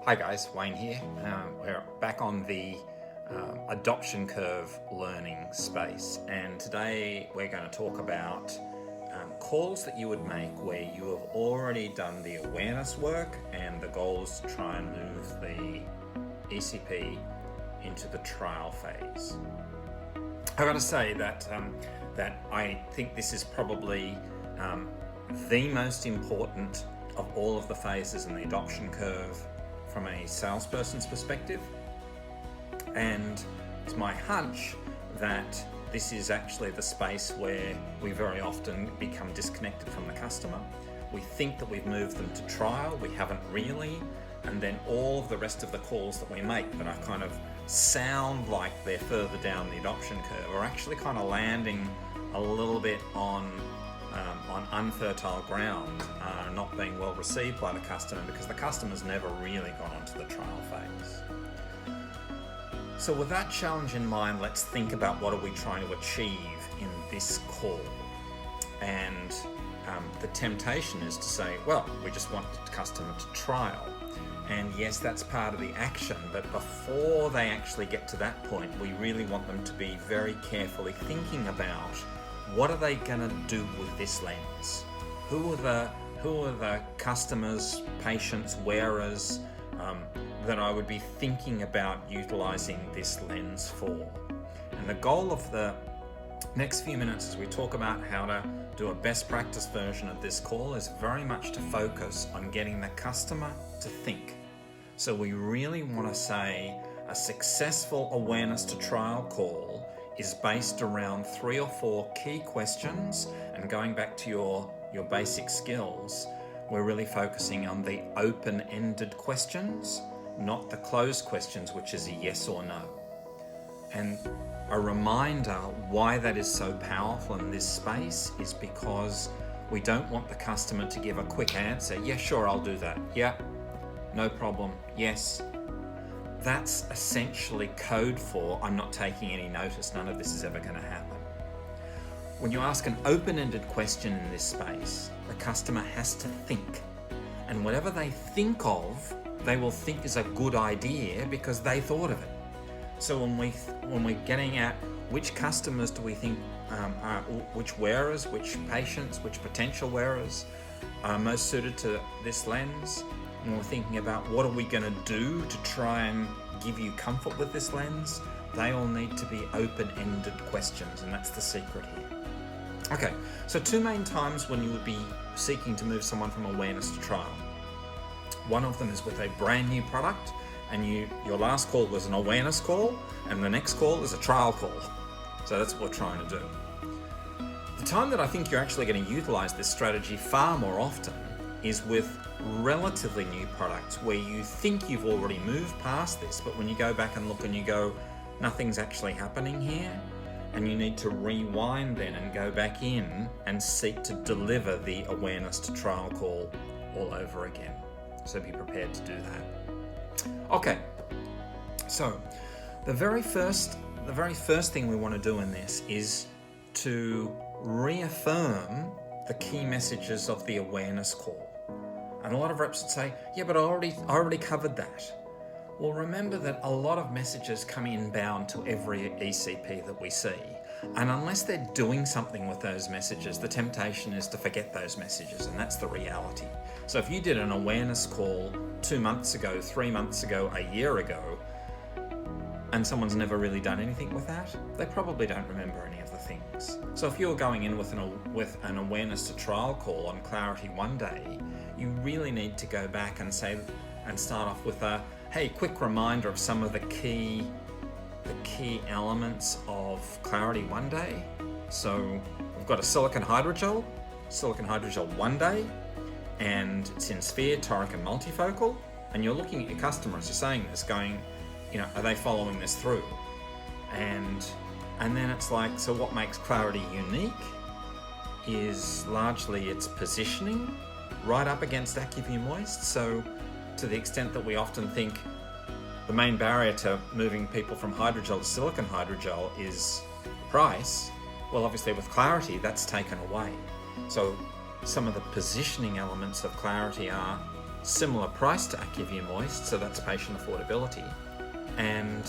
Hi guys, Wayne here. We're back on the adoption curve learning space, and today we're going to talk about calls that you would make where you have already done the awareness work and the goal is to try and move the ECP into the trial phase. I've got to say that I think this is probably the most important of all of the phases in the adoption curve from a salesperson's perspective, and it's my hunch that this is actually the space where we very often become disconnected from the customer. We think that we've moved them to trial, we haven't really, and then all of the rest of the calls that we make that are kind of sound like they're further down the adoption curve are actually kind of landing a little bit on unfertile ground, not being well received by the customer because the customer's never really gone onto the trial phase. So with that challenge in mind, let's think about what are we trying to achieve in this call. And the temptation is to say, well, we just want the customer to trial. And yes, that's part of the action, but before they actually get to that point, we really want them to be very carefully thinking about what are they going to do with this lens? Who are the customers, patients, wearers that I would be thinking about utilizing this lens for? And the goal of the next few minutes as we talk about how to do a best practice version of this call is very much to focus on getting the customer to think. So we really want to say a successful awareness to trial call is based around 3 or 4 key questions, and going back to your basic skills, we're really focusing on the open-ended questions, not the closed questions, which is a yes or no. And a reminder why that is so powerful in this space is because we don't want the customer to give a quick answer. Yeah, sure, I'll do that. Yeah, no problem. Yes. That's essentially code for I'm not taking any notice, none of this is ever going to happen. When you ask an open-ended question in this space, the customer has to think. And whatever they think of, they will think is a good idea because they thought of it. So when we're getting at which customers do we think which wearers, which patients, which potential wearers are most suited to this lens, and we're thinking about what are we going to do to try and give you comfort with this lens, they all need to be open-ended questions, and that's the secret here. Okay, so 2 main times when you would be seeking to move someone from awareness to trial. One of them is with a brand new product, and your last call was an awareness call, and the next call is a trial call. So that's what we're trying to do. The time that I think you're actually going to utilize this strategy far more often is with relatively new products where you think you've already moved past this, but when you go back and look and you go, nothing's actually happening here, and you need to rewind then and go back in and seek to deliver the awareness to trial call all over again. So be prepared to do that. Okay, so the very first thing we want to do in this is to reaffirm the key messages of the awareness call. And a lot of reps would say, yeah, but I already covered that. Well, remember that a lot of messages come inbound to every ECP that we see. And unless they're doing something with those messages, the temptation is to forget those messages, and that's the reality. So if you did an awareness call 2 months ago, 3 months ago, a year ago, and someone's never really done anything with that, they probably don't remember any of the things. So if you're going in with an awareness to trial call on Clarity One Day, you really need to go back and start off with a, hey, quick reminder of some of the key elements of Clarity One Day. So we've got a silicone hydrogel One Day, and it's in sphere, toric, and multifocal. And you're looking at your customers, you're saying this, going, are they following this through? And then it's like, so what makes Clarity unique is largely its positioning right up against AccuView Moist. So to the extent that we often think the main barrier to moving people from hydrogel to silicone hydrogel is price, well, obviously with Clarity, that's taken away. So some of the positioning elements of Clarity are similar price to Acuvue Moist, so that's patient affordability, and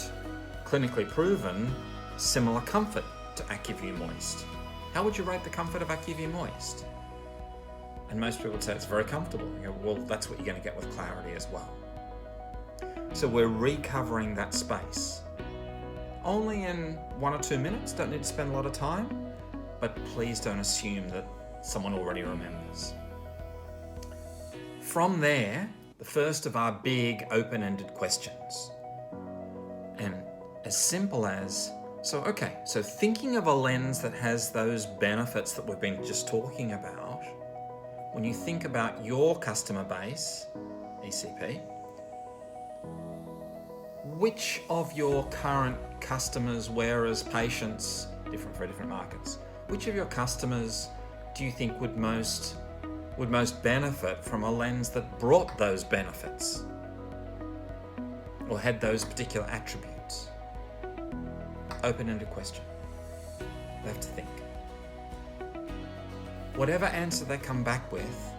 clinically proven similar comfort to Acuvue Moist. How would you rate the comfort of Acuvue Moist? And most people would say it's very comfortable. You go, well, that's what you're going to get with Clarity as well. So we're recovering that space. Only in 1 or 2 minutes, don't need to spend a lot of time, but please don't assume that someone already remembers. From there, the first of our big open-ended questions. And as simple as, so thinking of a lens that has those benefits that we've been just talking about, when you think about your customer base, ECP, which of your current customers, wearers, patients, different for different markets, which of your customers do you think would most benefit from a lens that brought those benefits or had those particular attributes? Open-ended question. They have to think. Whatever answer they come back with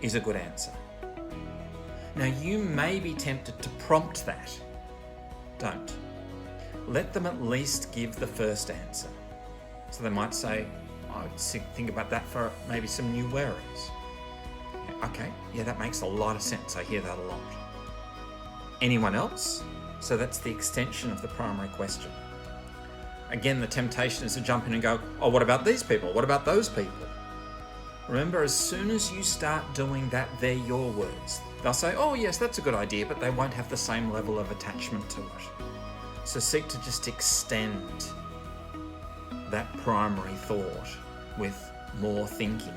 is a good answer. Now, you may be tempted to prompt that. Don't. Let them at least give the first answer. So they might say, I would think about that for maybe some new wearers. Okay, yeah, that makes a lot of sense. I hear that a lot. Anyone else? So that's the extension of the primary question. Again, the temptation is to jump in and go, oh, what about these people? What about those people? Remember, as soon as you start doing that, they're your words. They'll say, oh yes, that's a good idea, but they won't have the same level of attachment to it. So seek to just extend that primary thought with more thinking.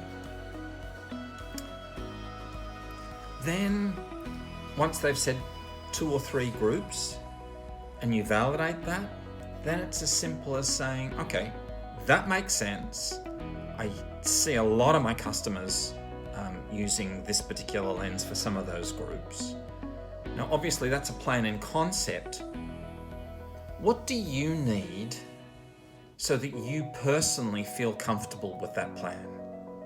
Then, once they've said 2 or 3 groups, and you validate that, then it's as simple as saying, okay, that makes sense. I see a lot of my customers using this particular lens for some of those groups. Now, obviously, that's a plan in concept. What do you need so that you personally feel comfortable with that plan?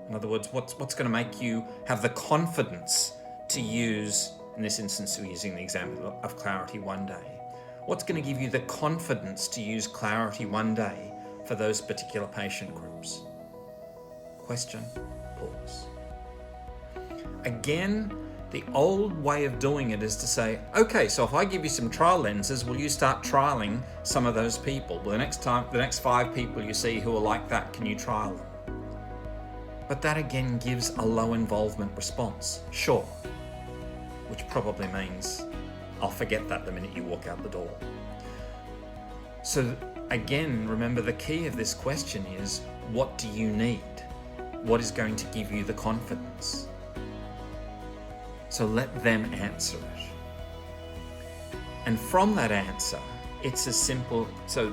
In other words, what's going to make you have the confidence to use, in this instance, we're using the example of Clarity One Day. What's going to give you the confidence to use Clarity One Day for those particular patient groups? Question, pause. Again, the old way of doing it is to say, okay, so if I give you some trial lenses, will you start trialing some of those people? Well, the next 5 people you see who are like that, can you trial them? But that again gives a low involvement response. Sure. Which probably means I'll forget that the minute you walk out the door. So again, remember the key of this question is, what do you need? What is going to give you the confidence? So let them answer it. And from that answer, it's as simple, so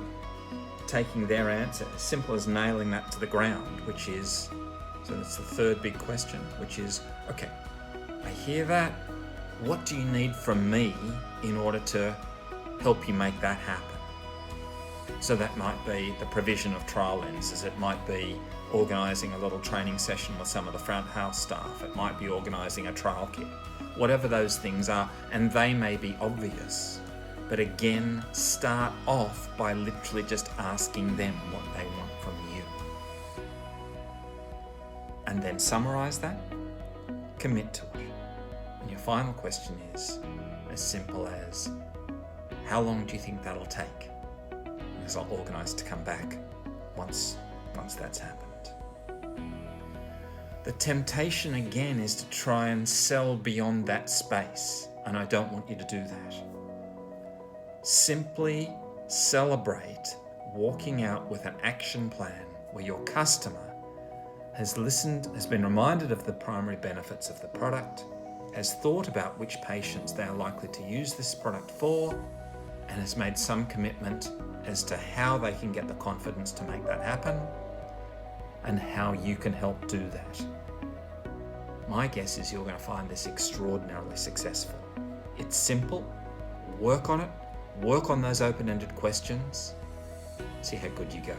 taking their answer, as simple as nailing that to the ground, which is, so that's the third big question, which is, okay, I hear that. What do you need from me in order to help you make that happen? So that might be the provision of trial lenses. It might be organising a little training session with some of the front house staff. It might be organising a trial kit. Whatever those things are, and they may be obvious. But again, start off by literally just asking them what they want from you. And then summarise that, commit to it. And your final question is as simple as, how long do you think that'll take? Because I'll organise to come back once that's happened. The temptation again is to try and sell beyond that space, and I don't want you to do that. Simply celebrate walking out with an action plan where your customer has listened, has been reminded of the primary benefits of the product, has thought about which patients they are likely to use this product for, and has made some commitment as to how they can get the confidence to make that happen and how you can help do that. My guess is you're going to find this extraordinarily successful. It's simple. Work on it. Work on those open-ended questions. See how good you go.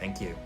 Thank you.